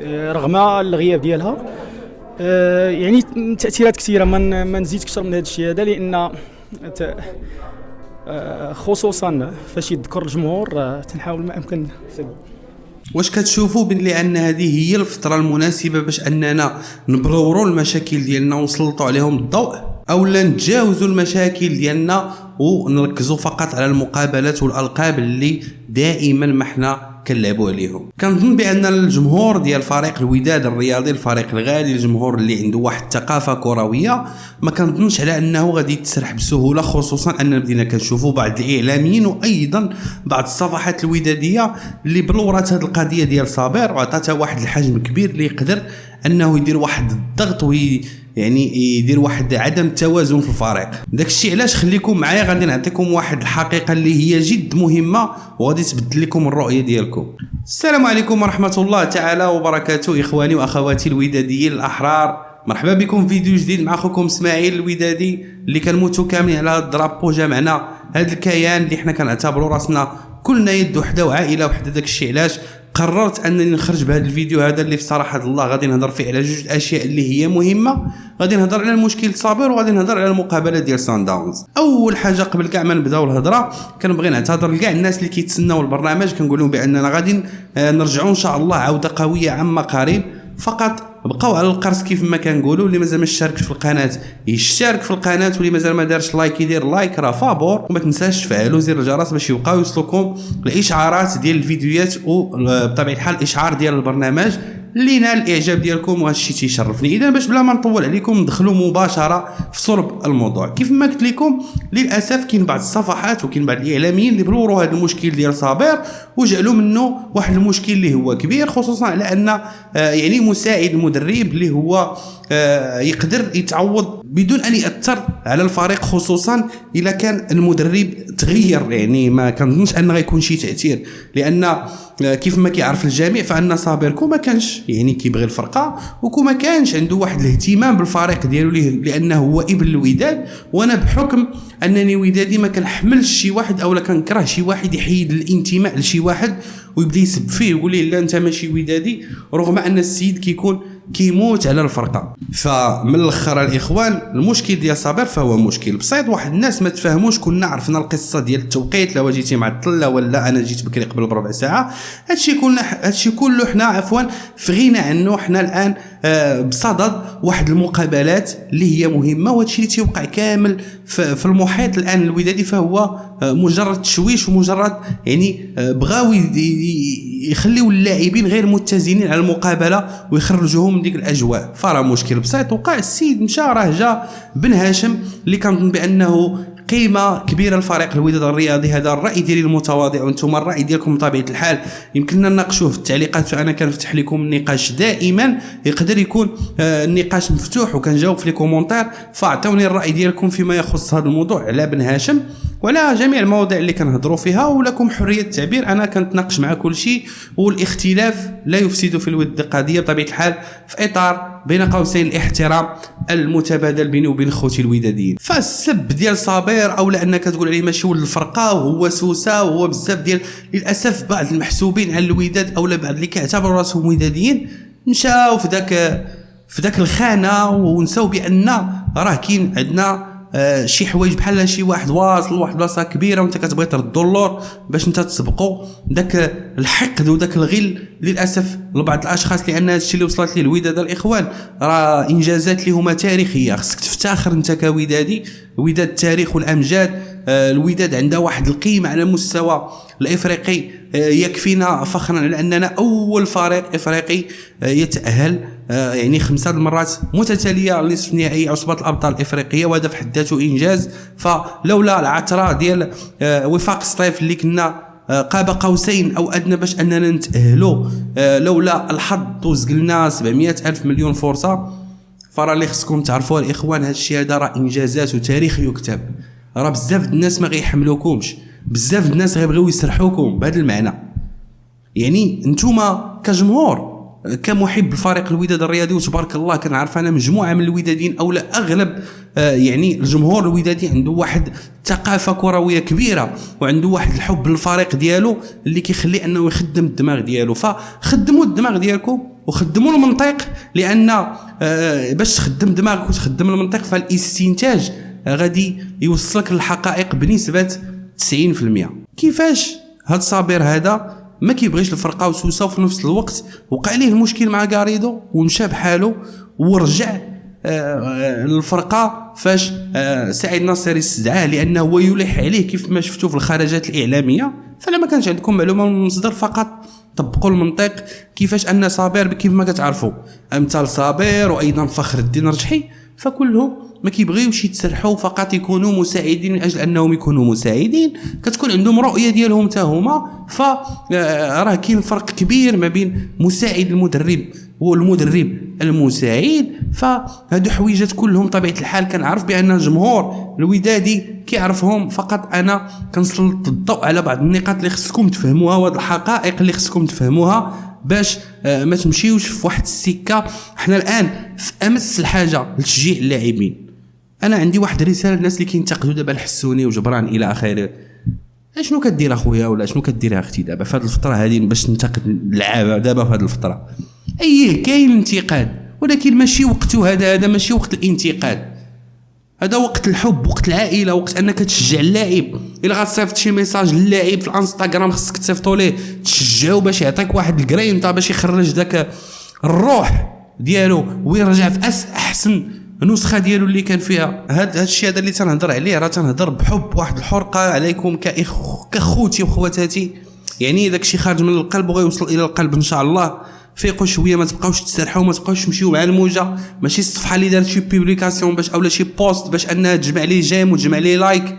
رغم الغياب ديالها. يعني تاثيرات كثيره، ما نزيد اكثر من هذا الشيء هذا، لان خصوصا فاش يذكر الجمهور تنحاول ما امكن. واش كتشوفوا بلي ان هذه هي الفتره المناسبه باش اننا نبروروا المشاكل ديالنا ونسلطوا عليهم الضوء، اولا نتجاوزوا المشاكل ديالنا ونركزوا فقط على المقابلات والالقاب اللي دائما ما احنا كنلعبوا عليهم؟ كنظن بان الجمهور ديال فريق الوداد الرياضي، الفريق الغالي، الجمهور اللي عنده واحد الثقافه كرويه، ما كنظنش على انه غادي يتسرح بسهوله، خصوصا ان بدينا كنشوفوا بعض الاعلاميين وايضا بعض الصفحات الوداديه اللي بلورات هذه القضيه ديال صابر وعطاتها واحد الحجم كبير اللي يقدر انه يدير واحد الضغط يعني يدير واحد عدم توازن في الفريق. داك الشيء علاش خليكم معايا، غادي نعطيكم واحد الحقيقه اللي هي جد مهمه وغادي تبدل لكم الرؤيه ديالكم. السلام عليكم ورحمه الله تعالى وبركاته اخواني واخواتي الوداديين الاحرار، مرحبا بكم في فيديو جديد مع اخوكم اسماعيل الودادي اللي كنموتوا كاملين على هذا الدرابو. جمعنا هذا الكيان اللي حنا كنعتبروا راسنا كلنا يد وحده وعائله وحده. داك الشيء علاش قررت انني نخرج بهذا الفيديو هذا اللي في صراحه الله غادي نهضر فيه على جوج اشياء اللي هي مهمه. غادي نهضر على المشكل صابر وغادي نهضر على المقابله ديال سان داونز. اول حاجه قبل كاع ما نبداو الهضره كنبغي نعتذر لكاع الناس اللي كيتسناو البرنامج، كنقول لهم باننا غادي نرجعوا ان شاء الله عوده قويه عما قريب. فقط بقاو على القرص كيف ما كنقولوا. اللي مازال ما اشتركش في القناه يشترك في القناه، واللي مازال ما دارش لايك يدير لايك راه فابور، وما تنساش تفعلوا زر الجرس باش يبقاو يوصلكم الاشعارات ديال الفيديوهات وبطبيعه الحال الاشعار ديال البرنامج اللي نال الاعجاب ديالكم، وهذا الشيء تيشرفني. اذا باش بلا ما نطول عليكم ندخلوا مباشره في صلب الموضوع. كيف ما قلت لكم للاسف كاين بعض الصفحات وكاين بعض الاعلاميين اللي بروروا هذا المشكل ديال صابر وجعلوا منه واحد المشكل اللي هو كبير، خصوصا على ان يعني مساعد المدرب اللي هو يقدر يتعوض بدون ان ياثر على الفريق، خصوصا اذا كان المدرب تغير. يعني ما كنظنش ان غيكون شي تاثير، لان كيف ما كيعرف الجميع فان صابر كون ما كانش يعني كيبغي الفرقه وكون ما كانش عنده واحد الاهتمام بالفريق ديالو لانه هو ابن الوداد. وانا بحكم انني ودادي ما كنحملش شي واحد اولا كنكره شي واحد يحيد الانتماء لشي واحد ويبدا يسب فيه ويقول ليه لا انت ماشي ودادي، رغم ان السيد كيكون كيموت على الفرقه. فمن الاخر الاخوان المشكل ديال صابر فهو مشكل بسيط. واحد الناس ما تفهموش، كنا عرفنا القصه ديال التوقيت، لو جيتي معطل ولا انا جيت بكري قبل بربع ساعه، هادشي كله حنا عفوا في غنى عنه. حنا الان بصدد واحد المقابلات اللي هي مهمه، وهادشي اللي تيوقع كامل في المحيط الان الودادي فهو مجرد تشويش ومجرد يعني بغاو يخليوا اللاعبين غير متزنين على المقابله ويخرجوهم من ديك الاجواء. فراه مشكل بسيط وقع. السيد مشى راه جا بن هاشم اللي كنظن بانه قيمه كبيره لفريق الوداد الرياضي. هذا الراي ديالي المتواضع، وانتم الراي ديالكم بطبيعه الحال يمكننا نناقشوه في التعليقات، فانا كنفتح لكم النقاش دائما. يقدر يكون النقاش مفتوح وكنجاوب في لي كومونتير، فاعطوني الراي ديالكم فيما يخص هذا الموضوع على بن هاشم ولا جميع المواضيع اللي كنهضروا فيها، ولكم حريه التعبير. انا كنتناقش مع كل شيء، والاختلاف لا يفسد في الود قضيه بطبيعه الحال، في اطار بين قوسين الاحترام المتبادل بيني وبين خوتي الوداديين. فالسب ديال صابر او لانك تقول عليه ماشي ولد الفرقه وهو سوسه وهو بزاف ديال للاسف بعض المحسوبين على الوداد او بعض اللي كيعتبروا راسهم وداديين مشاو في ذاك الخانه ونساو بان راه كاين عندنا شي حوايج بحال شي واحد واصل لواحد بلاصه كبيره وانت كتبغي ترد اللور باش انت تسبقوا. داك الحقد وداك الغل للاسف لبعض الاشخاص، لان هذا الشيء اللي وصلت ليه الوداد الاخوان راه انجازات اللي هما تاريخيه. خصك تفتخر انت كودادي، وداد التاريخ والامجاد. الوداد عندها واحد القيمه على المستوى الافريقي يكفينا فخرا على اننا اول فريق افريقي يتاهل يعني 5 مرات متتاليه لنصف نهائي عصبه الابطال الافريقيه، وهذا في حد ذاته انجاز. فلولا العثره ديال وفاق الصيف اللي كنا قاب قوسين او ادنى باش اننا نتاهلوا، لولا الحظ توزق لنا 700 الف مليون فرصه، فرا اللي خصكم تعرفوا الاخوان هذا الشيء هذا راه انجازات وتاريخ يكتب. راه بزاف الناس ما غيحملوكمش، بزاف الناس غيبغيو يسرحوكم بهذا المعنى. يعني نتوما كجمهور كمحب الفريق الوداد الرياضي، وتبارك الله كنعرف انا مجموعه من الوداديين او لا اغلب يعني الجمهور الودادي عنده واحد ثقافه كرويه كبيره وعنده واحد الحب للفريق ديالو اللي كيخلي انه يخدم الدماغ ديالو. فخدموا الدماغ ديالكم وخدموا المنطق، لان باش تخدم دماغك وتخدم المنطق فالاستنتاج غادي يوصلك للحقائق بنسبه 90%. كيفاش هاد صابر هذا ما كيبغيش الفرقه وسوسه، وفي نفس الوقت وقع عليه المشكل مع غاريدو ومشى بحاله ورجع الفرقه فاش سعيد ناصر استدعاه لانه هو يلح عليه كيف ما شفتوا في الخرجات الاعلاميه. فلا ما كانش عندكم معلومه من المصدر فقط طبقوا المنطق. كيفاش ان صابر كيف ما كتعرفوا امثال صابر وايضا فخر الدين رجحي فكلهم ما كيبغيوش يتسرحوا، فقط يكونوا مساعدين من اجل انهم يكونوا مساعدين، كتكون عندهم رؤيه ديالهم حتى هما. فراه كاين فرق كبير ما بين مساعد المدرب والمدرب المساعد. فهادو حويجات كلهم طبيعه الحال كنعرف بان الجمهور الودادي كيعرفهم، فقط انا كنسلط الضوء على بعض النقاط اللي خصكم تفهموها وهاد الحقائق اللي خصكم تفهموها باش ما تمشيوش في واحد السكه. حنا الان في امس الحاجه لتشجيع اللاعبين. انا عندي واحد الرساله للناس اللي كينتقدوا دابا الحسوني وجبران الى اخره. شنو كدير اخويا ولا شنو كدير اختي دابا في هذه الفتره هذه باش تنتقد اللعابه دابا في هذه الفتره؟ كاين الانتقاد ولكن ماشي وقته هذا ماشي وقت الانتقاد، هذا وقت الحب، وقت العائله، وقت انك تشجع اللاعب. الا غتصيفط شي ميساج للاعب في الانستغرام خصك تصيفطوا ليه تشجعه باش يعطيك واحد الكرينتا باش يخرج داك الروح ديالو ويرجع في احسن نسخه ديالو اللي كان فيها. هذا الشيء هذا اللي تنهضر عليه راه تنهضر بحب، واحد الحرقه عليكم كاخوتي وخواتاتي، يعني داك الشيء خارج من القلب وغيوصل الى القلب ان شاء الله. فيقوا شويه، ما تبقاوش تسرحوا، ما تبقاوش تمشيو مع الموجه. ماشي الصفحه اللي دارت شي بوبليكاسيون باش اولا شي بوست باش انها تجمع ليه جيم وتجمع ليه لايك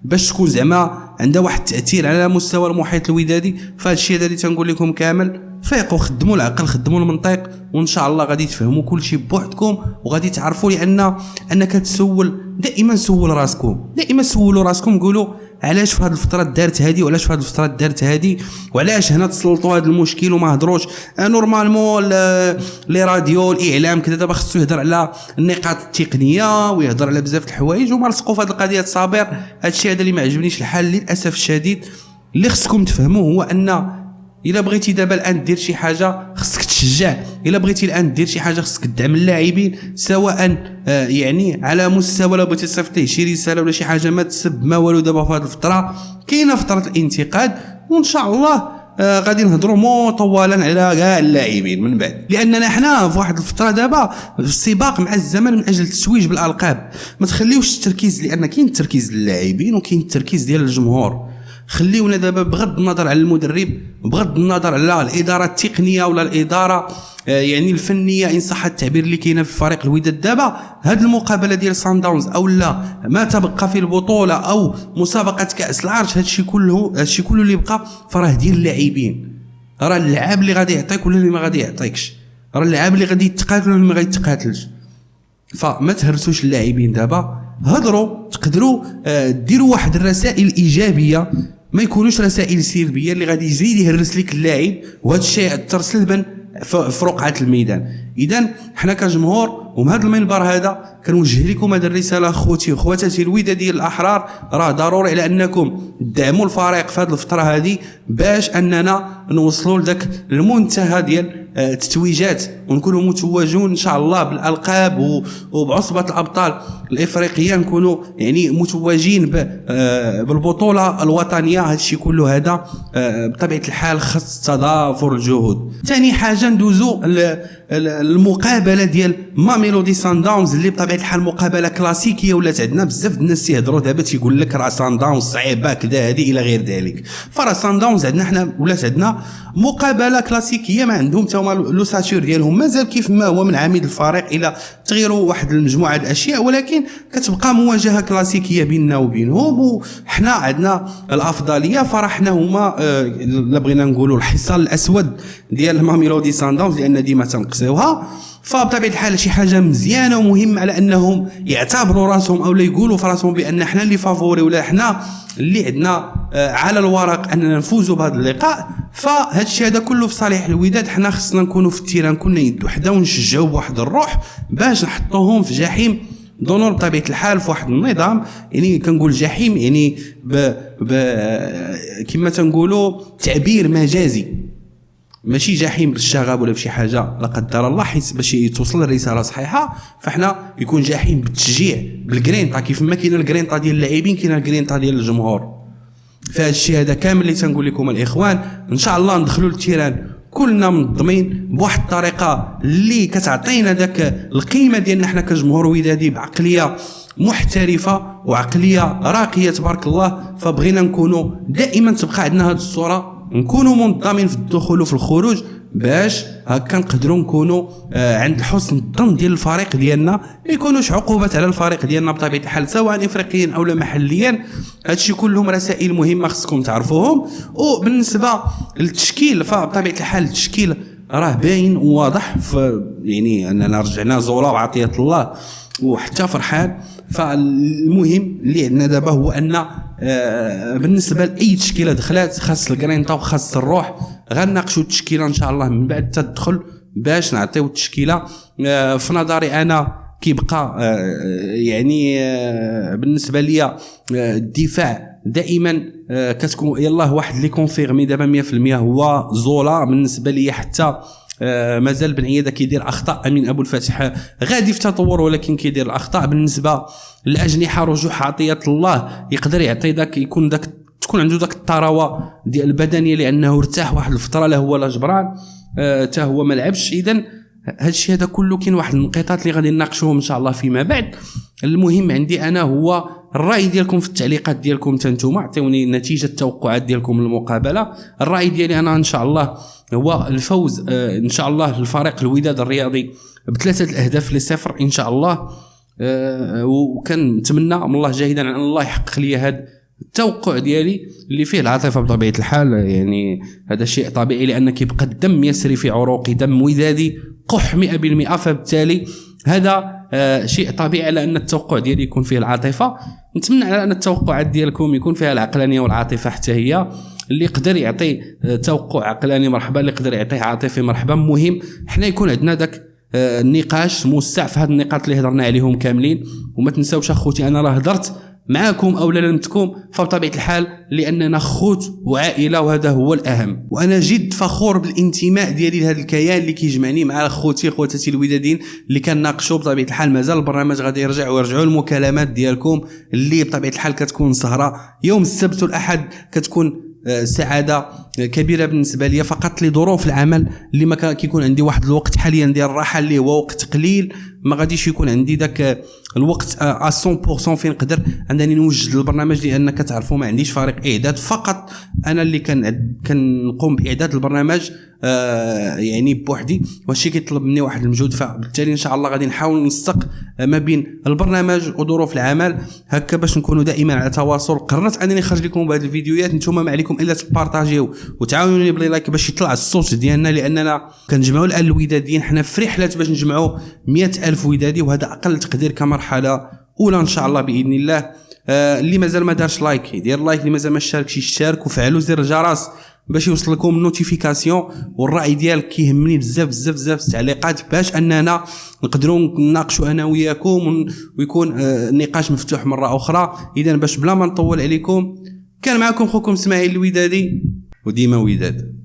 باش تكون زعما عندها واحد التاثير على مستوى المحيط الودادي. فهاد الشيء هذا اللي تنقول لكم كامل، فيقوا خدموا العقل، خدموا المنطق، وان شاء الله غادي تفهموا كل شيء بوحدكم وغادي تعرفوا. لان انك تسول دائما، سول راسكم، دائما سولوا راسكم، قولوا علاش في هذه الفتره دارت هذه وعلاش في هذه الفتره دارت هذه وعلاش هنا تسلطوا هذا المشكل وما هضروش. نورمالمون لي راديو الاعلام كذا دابا خصو يهضر على النقاط التقنيه ويهضر على بزاف د الحوايج وما لصقوا في هذه القضيه صابر. هذا الشيء هذا اللي ما عجبنيش الحال للاسف الشديد. اللي خصكم تفهموه هو ان الا بغيتي دابا الان دير شي حاجه خصك تشجع، الا بغيتي الان دير شي حاجه خصك تدعم اللاعبين، سواء يعني على مستوى لو بغيتي تصيفط ليه شي رساله ولا شي حاجه ما تسب ما والو. دابا في هذه الفتره كاينه فتره الانتقاد وان شاء الله غادي نهضروا مطولا على كاع اللاعبين من بعد، لاننا حنا في واحد الفتره دابا في السباق مع الزمن من اجل التتويج بالالقاب. ما تخليوش التركيز، لان كاين التركيز للاعبين وكاين التركيز ديال الجمهور. خليونا دابا بغض النظر على المدرب، بغض النظر على الاداره التقنيه ولا الاداره يعني الفنيه ان صح التعبير اللي كاينه في فريق الوداد دابا، هذه المقابله ديال سان داونز او لا ما تبقى في البطوله او مسابقه كاس العرش، هذا الشيء كله اللي بقى فراه ديال اللاعبين. راه اللعاب اللي غادي يعطيك ولا اللي ما غادي يعطيكش، راه اللعاب اللي غادي يتقاتل ولا اللي ما غادي يتقاتلش. فما تهرسوش اللاعبين دابا، هضروا تقدروا ديروا واحد الرسائل ايجابيه، ما يكونوش رسائل سلبيه اللي غادي يزيد يهرس لك اللاعب وهذا الشيء ياثر سلبا في رقعه الميدان. اذا حنا كجمهور ومن هذا المنبر هذا كنوجه لكم هذه الرساله اخوتي واخواتاتي الوداديه الاحرار، راه ضروري على انكم تدعموا الفريق في هذه الفتره هذه باش اننا نوصلوا لذاك المنتهى ديال التتويجات ونكونوا متوجون ان شاء الله بالالقاب وبعصبه الابطال الافريقيه، نكونوا يعني متوجين بالبطوله الوطنيه. هذا الشيء كله هذا بطبيعه الحال خص تضافر الجهود. ثاني حاجه ندوزو المقابله ديال ماميلودي سان داونز اللي بطبيعه الحال مقابله كلاسيكيه ولات عندنا بزاف الناس يهضروا دابا تيقول لك راه سان داونز صعيبه كذا هذه الى غير ذلك. فراه سان داونز عندنا حنا ولات عندنا مقابله كلاسيكيه، ما عندهم حتى هما لو ساتور ديالهم مازال كيف ما هو من عميد الفريق الى تغيروا واحد المجموعه د الاشياء، ولكن كتبقى مواجهه كلاسيكيه بيننا وبينهم وحنا عندنا الافضليه. فرحنا هما لا بغينا نقولوا الحصان الاسود ديال ماميلودي سان داونز لان ديما تنقصيوها. فبطبيعه الحال شي حاجه مزيانه ومهمه على انهم يعتبروا راسهم او لا يقولوا في راسهم بان حنا اللي فافوري ولا حنا اللي عندنا على الورق اننا نفوزوا بهذا اللقاء. فهذا الشيء هذا كله في صالح الوداد. حنا خصنا نكونوا في التيران كنا يد وحده ونشجعوا بواحد الروح باش نحطوهم في جحيم دونور بطبيعه الحال في واحد النظام. يعني كنقول جحيم يعني كما تنقولوا تعبير مجازي، ماشي جحيم بالشغب ولا بشي حاجه لا قدر الله، حيت باش توصل الرساله صحيحه فاحنا يكون جحيم بالتشجيع بالجرينتا، كيف ما كاينه الجرينتا ديال اللاعبين كاينه الجرينتا ديال الجمهور. فهذا الشيء هذا كامل اللي تنقول لكم الاخوان، ان شاء الله ندخلوا للتيران كلنا منظمين بواحد الطريقه اللي كتعطينا داك القيمه ديالنا حنا كجمهور ودادي بعقليه محترفه وعقليه راقيه تبارك الله. فبغينا نكونوا دائما تبقى عندنا هذه الصوره، نكونوا منظمين في الدخول وفي الخروج باش هكا نقدروا نكونوا عند حسن الظن ديال الفريق ديالنا، ما يكونوش عقوبات على الفريق ديالنا بطبيعه الحال سواء افريقيا او محليا. هادشي كلهم رسائل مهمه خصكم تعرفوهم. وبالنسبه للتشكيل فبطبيعه الحال التشكيل راه باين وواضح، يعني اننا رجعنا زولا وعطيه الله وحتى فرحان. فالمهم اللي عندنا دابا هو ان بالنسبه لاي تشكيله دخلات خاص الكرينتا وخاص الروح، غنناقشوا التشكيله ان شاء الله من بعد التدخل باش نعطيو التشكيله. في نظري انا كيبقى يعني بالنسبه ليا الدفاع دائما كتكون يلاه واحد لي كونفيرمي دابا 100% هو زولا. بالنسبه ليا حتى مازال بن عياده كيدير اخطاء، امين ابو الفتح غادي في تطور ولكن كيدير الاخطاء. بالنسبه للاجنحه رجوع عطيه الله يقدر يعطي داك يكون داك تكون عنده داك الطراوه ديال البدنيه لانه ارتاح واحد الفتره لا هو لا جبران حتى هو ما لعبش. اذا هادشي هذا كله كاين واحد النقطات اللي غادي نناقشوهم ان شاء الله فيما بعد. المهم عندي انا هو الراي ديالكم في التعليقات ديالكم نتوما، عطيوني نتيجه التوقعات ديالكم للمقابله. الراي ديالي انا ان شاء الله هو الفوز ان شاء الله للفريق الوداد الرياضي ب3 الاهداف ل0 ان شاء الله. وكنتمنى من الله جاهدا ان الله يحقق لي هذا التوقع ديالي اللي فيه العاطفه بطبيعه الحال. يعني هذا شيء طبيعي لان كيبقى الدم يسري في عروقي، دم ودادي قح 100%. فبالتالي هذا شيء طبيعي على ان التوقع ديالي يكون فيه العاطفه. نتمنى على ان التوقعات ديالكم يكون فيها العقلانيه والعاطفه حتى هي. اللي يقدر يعطي توقع عقلاني مرحبا، اللي يقدر يعطيه عاطفي مرحبا. مهم حنا يكون عندنا داك النقاش موسع في هذه النقاط اللي هضرنا عليهم كاملين. وما تنساوش اخوتي انا راه هضرت معاكم او لمتكم فبطبيعه الحال لاننا خوت وعائله وهذا هو الاهم. وانا جد فخور بالانتماء ديالي لهذا الكيان اللي كيجمعني مع خواتاتي الوداديين اللي كنناقشوا. بطبيعه الحال مازال البرنامج غادي يرجع ويرجعوا المكالمات ديالكم اللي بطبيعه الحال كتكون سهره يوم السبت والاحد، كتكون سعاده كبيره بالنسبه لي فقط لظروف العمل اللي ما كيكون عندي واحد الوقت حاليا ديال الراحه اللي هو وقت قليل. ما غاديش يكون عندي داك الوقت 100% فين نقدر انني نوجد البرنامج لان كتعرفوا ما عنديش فريق اعداد، فقط انا اللي كنقوم باعداد البرنامج يعني بوحدي، وهادشي كيطلب مني واحد المجهود. فبالتالي ان شاء الله غادي نحاول نسق ما بين البرنامج وظروف العمل هكا باش نكونوا دائما على تواصل. قررت انني نخرج لكم بهذه الفيديوهات، نتوما ما عليكم الا تبارطاجيو وتعاونوني بلي لايك باش يطلع الصوت ديالنا، لاننا كنجمعوا الان الوداديين حنا في رحله باش نجمعوا 100,000 ودادي، وهذا اقل تقدير كمرحله اولى ان شاء الله باذن الله. اللي مازال ما دارش لايك يدير لايك، اللي مازال ما اشتركش يشترك وفعلوا زر الجرس باش يوصل لكم النوتيفيكاسيون. والراي ديالك كيهمني بزاف بزاف بزاف التعليقات باش اننا نقدروا نناقشوا انا وياكم ويكون النقاش مفتوح مره اخرى. اذا باش بلا ما نطول عليكم كان معكم خوكم اسماعيل الودادي وديما وداد.